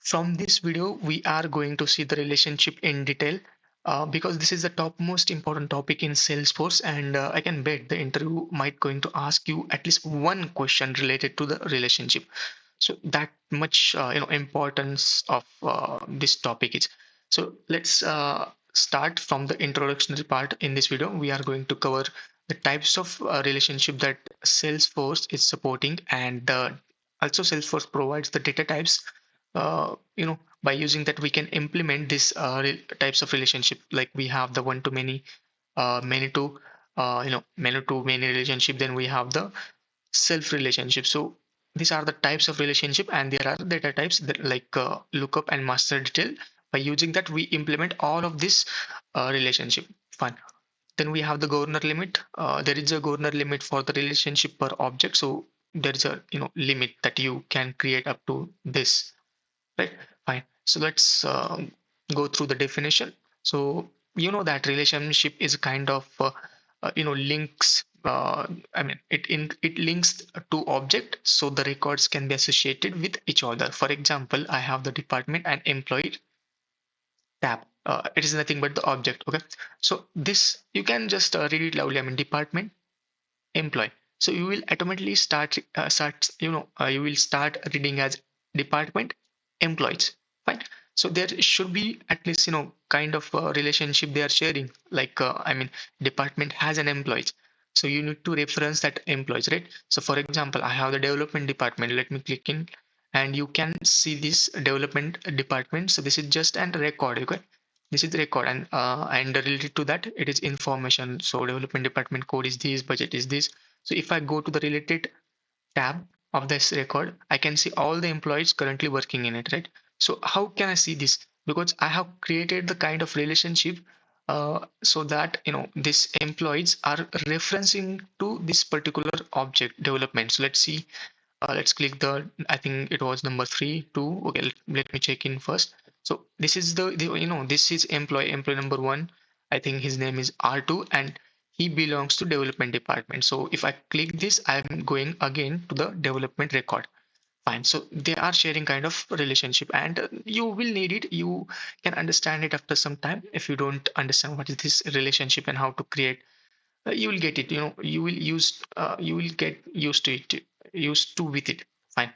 From this video, we are going to see the relationship in detail because this is the top most important topic in Salesforce, and I can bet the interview might going to ask you at least one question related to the relationship. So that much importance of this topic is. So let's start from the introductory part. In this video, we are going to cover the types of relationship that Salesforce is supporting, and also Salesforce provides the data types. By using that we can implement these types of relationship, like we have the one to many, many to many to many relationship. Then we have the self relationship. So these are the types of relationship, and there are data types that like lookup and master detail. By using that we implement all of this relationship. Fine. Then we have the governor limit. There is a governor limit for the relationship per object. So there is a limit that you can create up to this, right? Fine. So let's go through the definition. So that relationship is kind of links. It links to object, so the records can be associated with each other. For example, I have the department and employee tab. It is nothing but the object. Okay. So this you can just read it loudly. Department, employee. So you will automatically you will start reading as department, employees. Fine. So there should be at least kind of a relationship they are sharing, like department has an employees, so you need to reference that employees, right? So for example, I have the development department. Let me click in, and you can see this development department. So this is just an record. Okay. This is the record, and related to that it is information. So development department code is this, budget is this. So if I go to the related tab of this record, I can see all the employees currently working in it, right? So how can I see this? Because I have created the kind of relationship so that these employees are referencing to this particular object development. So let's see. Let's click the, I think it was number 3 2. Okay, let me check in first. So this is this is employee number 1. I think his name is R2, and he belongs to development department. So if I click this, I'm going again to the development record. Fine. So they are sharing kind of relationship, and you will need it. You can understand it after some time. If you don't understand what is this relationship and how to create, you will get it. You will get used to it, used to with it. Fine.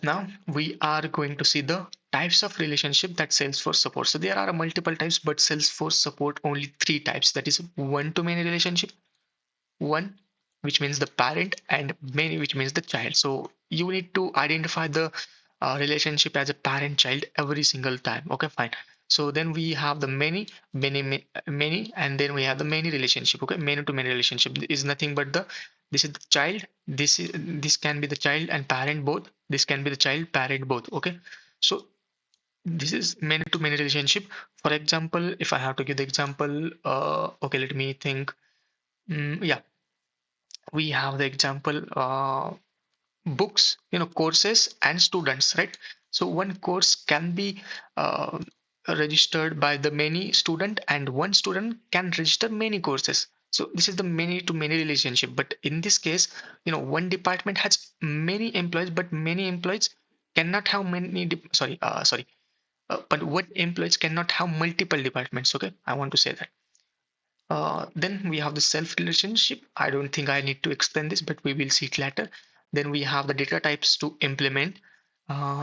Now we are going to see the types of relationship that Salesforce supports. So there are multiple types, but Salesforce support only 3 types. That is one-to-many relationship, one which means the parent, and many which means the child. So you need to identify the relationship as a parent child every single time. Okay, fine. So then we have the many, and then we have the many relationship. Okay, many to many relationship is nothing but this is the child. This can be the child and parent both. This can be the child, parent both. Okay, so this is many to many relationship. For example, if I have to give the example, okay, let me think. Yeah, we have the example, books, courses and students, right? So one course can be uh, registered by the many student, and one student can register many courses. So this is the many to many relationship. But in this case, one department has many employees, but many employees cannot have but one employees cannot have multiple departments. Okay, I want to say that. Then we have the self relationship. I don't think I need to explain this, but we will see it later. Then we have the data types to implement.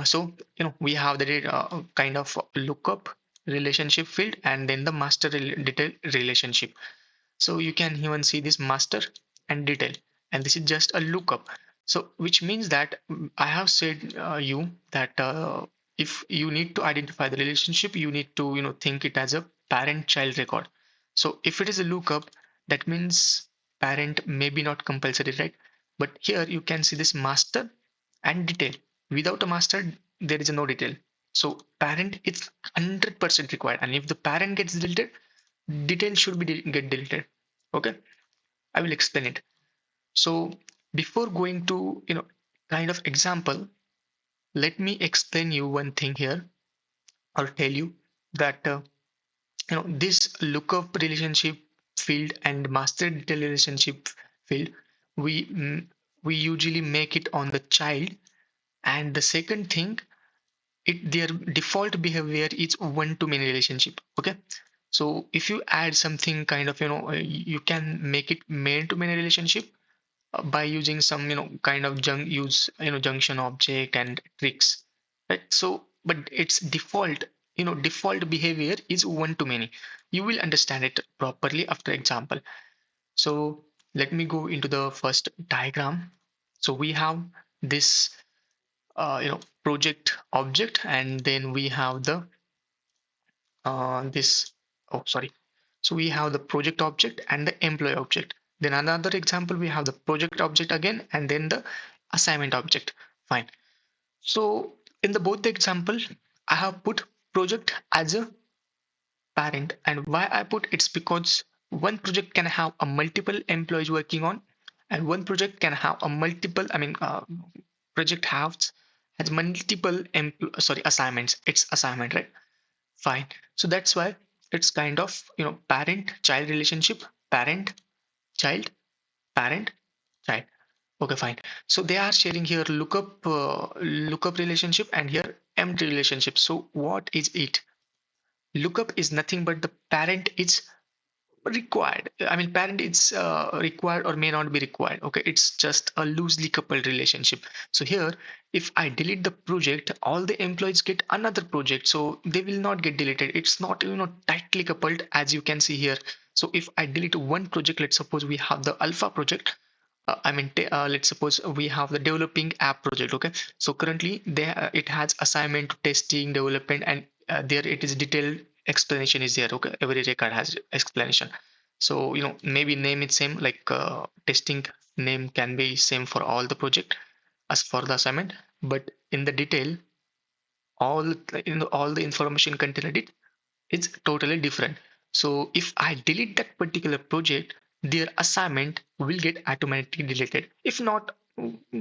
So we have the data kind of lookup relationship field, and then the master detail relationship. So you can even see this master and detail, and this is just a lookup. So which means that I have said you that if you need to identify the relationship, you need to think it as a parent child record. So if it is a lookup, that means parent may be not compulsory, right? But here you can see this master and detail. Without a master, there is no detail. So parent is 100% required, and if the parent gets deleted, detail should be get deleted. Okay, I will explain it. So before going to kind of example, let me explain you one thing here, or tell you that this lookup relationship field and master detail relationship field, we we usually make it on the child. And the second thing, their default behavior is one to many relationship. Okay, so if you add something kind of, you can make it main to many relationship by using some, kind of junction object and tricks, right? So but its default, default behavior is one to many. You will understand it properly after example. So let me go into the first diagram. So we have this project object, and then we have the this oh sorry so we have the project object and the employee object. Then another example, we have the project object again, and then the assignment object. Fine. So in the both the example, I have put project as a parent. And why I put it's because one project can have a multiple employees working on, and one project can have a multiple, project has multiple assignments. It's assignment, right? Fine. So that's why it's kind of, parent child relationship, parent child, parent child. Okay, fine. So they are sharing here lookup relationship, and here empty relationship. So what is it? Lookup is nothing but the parent is required. I mean, parent is required or may not be required. Okay, it's just a loosely coupled relationship. So here, if I delete the project, all the employees get another project, so they will not get deleted. It's not, tightly coupled, as you can see here. So if I delete one project, let's suppose we have the alpha project. Let's suppose we have the developing app project. Okay, so currently there it has assignment to testing, development, and there it is detailed explanation is there. Okay, every record has explanation. So maybe name is same, like testing name can be same for all the project as for the assignment, but in the detail, all the information contained it, it's totally different. So if I delete that particular project, their assignment will get automatically deleted. If not,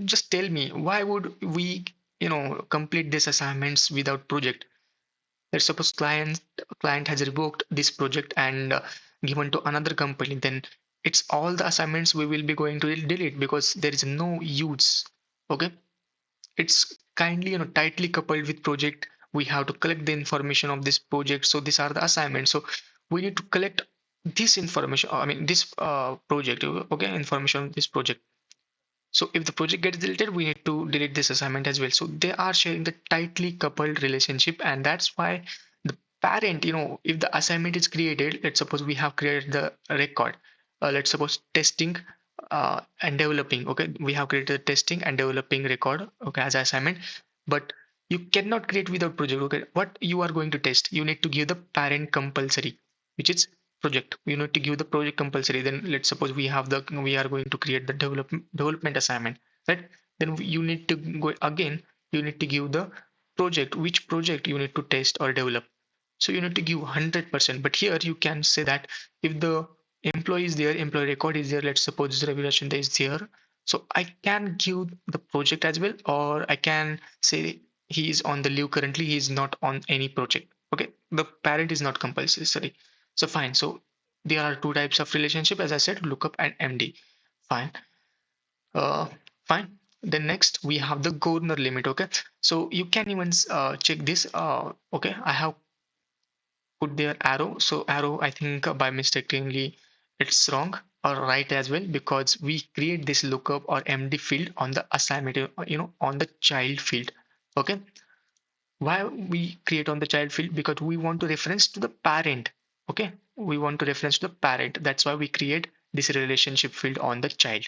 just tell me why would we complete these assignments without project. Let's suppose client has revoked this project and given to another company, then it's all the assignments we will be going to delete because there is no use. Okay, it's kindly, tightly coupled with project. We have to collect the information of this project, so these are the assignments. So we need to collect this information, this project. Okay, information of this project. So if the project gets deleted, we need to delete this assignment as well. So they are sharing the tightly coupled relationship, and that's why the parent, if the assignment is created, let's suppose we have created the record. Let's suppose testing and developing. Okay, we have created the testing and developing record. Okay, as assignment, but you cannot create without project. Okay, what you are going to test, you need to give the parent compulsory, which is project. You need to give the project compulsory. Then let's suppose we are going to create the development assignment, right? Then you need to go again, you need to give the project, which project you need to test or develop. So you need to give 100%. But here you can say that if the employee is there, employee record is there, let's suppose the regulation is there, so I can give the project as well, or I can say he is on the leave currently, he is not on any project. Okay, the parent is not compulsory. So fine. So there are two types of relationship, as I said, lookup and MD. Fine. Uh, Fine. Then next we have the governor limit. Okay. So you can even check this. Okay. I have put there arrow. So arrow, I think by mistakenly it's wrong or right as well, because we create this lookup or MD field on the assignment, on the child field. Okay. Why we create on the child field? Because we want to reference to the parent. Okay, we want to reference to the parent, that's why we create this relationship field on the child.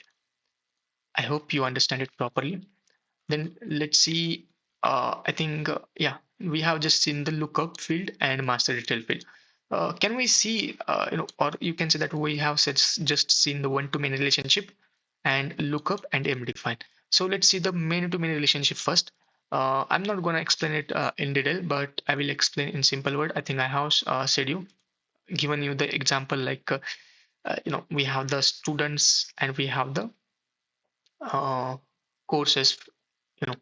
I hope you understand it properly. Then let's see. I think yeah, we have just seen the lookup field and master detail field. Can we see, or you can say that we have just seen the one to many relationship and lookup and MD. So let's see the many to many relationship first. I'm not going to explain it in detail, but I will explain in simple word. I think I have said you, given you the example, like we have the students and we have the uh, courses, you know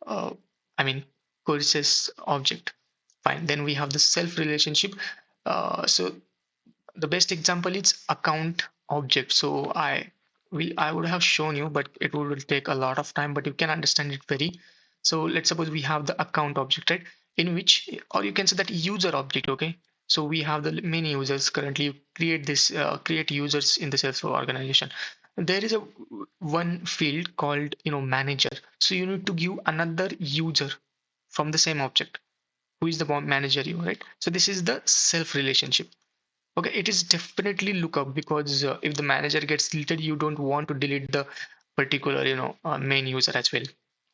uh, I mean courses object. Fine. Then we have the self relationship. So the best example is account object. So I would have shown you, but it would take a lot of time, but you can understand it very So let's suppose we have the account object, right? In which, or you can say that user object, okay? So we have the many users currently. You create this, create users in the Salesforce organization. There is a one field called, manager. So you need to give another user from the same object, who is the manager, right? So this is the self relationship. Okay, it is definitely lookup, because if the manager gets deleted, you don't want to delete the particular, main user as well,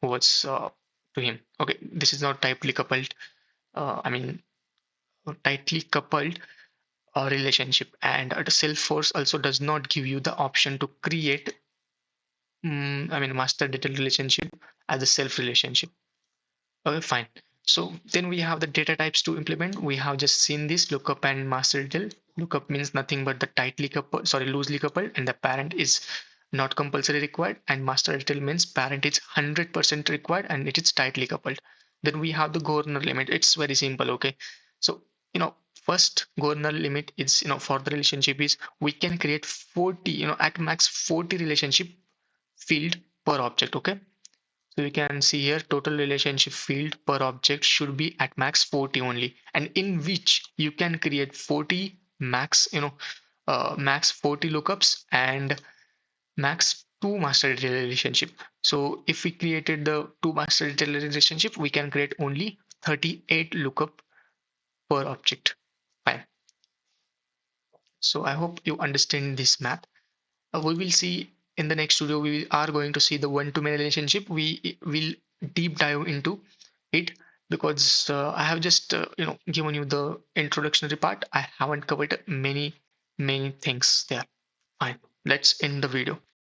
who was to him. Okay, this is not tightly coupled. I mean, tightly coupled relationship, and the Salesforce also does not give you the option to create, master data relationship as a self relationship. Okay, fine. So then we have the data types to implement. We have just seen this lookup and master detail. Lookup means nothing but the tightly coupled, sorry, loosely coupled, and the parent is not compulsory required. And master detail means parent is 100% required and it is tightly coupled. Then we have the governor limit. It's very simple. Okay. So, first governor limit is, for the relationship is we can create 40, at max 40 relationship field per object. Okay, so you can see here total relationship field per object should be at max 40 only, and in which you can create 40 max, max 40 lookups and max two master detail relationship. So if we created the two master detail relationship, we can create only 38 lookup per object. Fine. So I hope you understand this math. We will see in the next video. We are going to see the one-to-many relationship. We will deep dive into it, because I have just given you the introductory part. I haven't covered many things there. Fine, let's end the video.